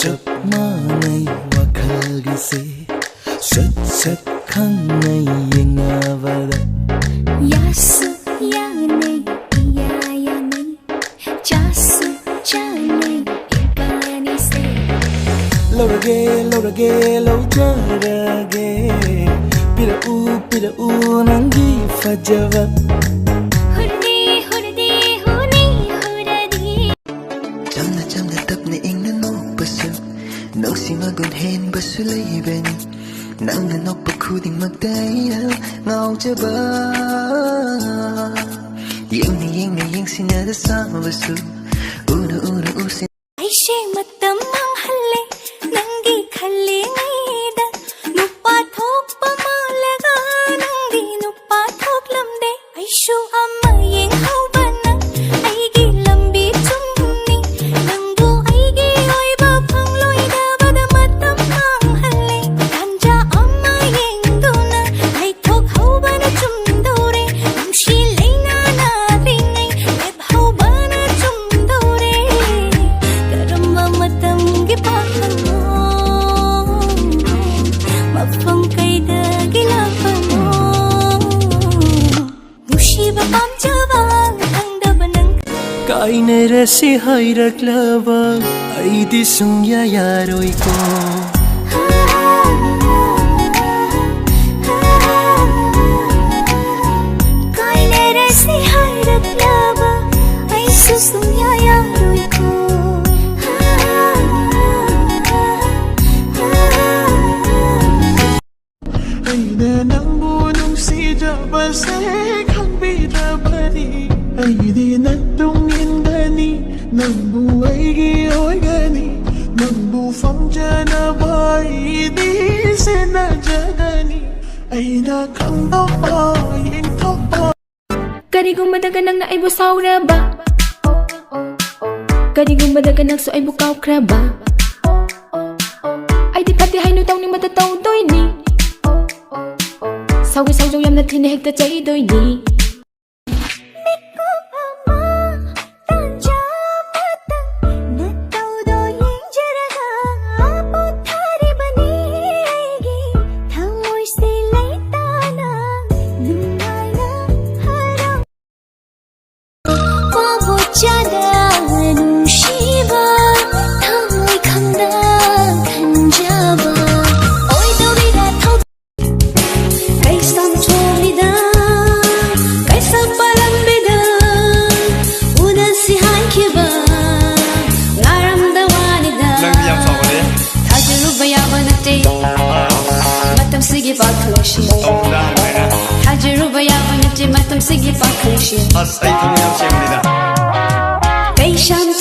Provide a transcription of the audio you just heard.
chap manai wakhal gise sat sat khangai yengavada yasu yanai yanai chasu chanai ipani se lorage lojarage pira u nangi fajava Chamna tapna ingna nokpasu Noksi magun hen basu laibani Nangna nokpa khuding magdaya Ngau jaba Yeng sinada samabasu Una usin Aishe matam ang halle Nangi khalle ngaida Nupa thok pamalaga Nangdi nupa thok lamde Aishu amma yeng haubana Aigi lambi tumni Nangbu aigi oiba pangloida Bada matam ang halle Ganja amma yeng duna Ay thok haubana chumdore Namshi leina na ringay Web haubana chumdore Karamba matam gipakang mo Mapang kaida gilapan mo Mushiba pamjawang Hangdaba ng kaine rasi hairaklava aidi sungya yaroi ko Kaine resi hayrat lava Ay susungya yaroy ko Aina ng bunong sidya basek ang birabari Ay di natungin gani Nang buhay giyoy gani Nang bufang dyan na bay Di sinadya gani Ay nakang to'y to'y Karigong madagan ang naay busaw na ba? Karigong madagan ang suay bukaw kraba Ay di pati hay nutaw ni matataw doy ni Sawi saw jong yam na tinihig ta chay doy ni Sige bakışı Haciru bayağı neti matam sige bakışı Asay tunuyam şemlida Kay şam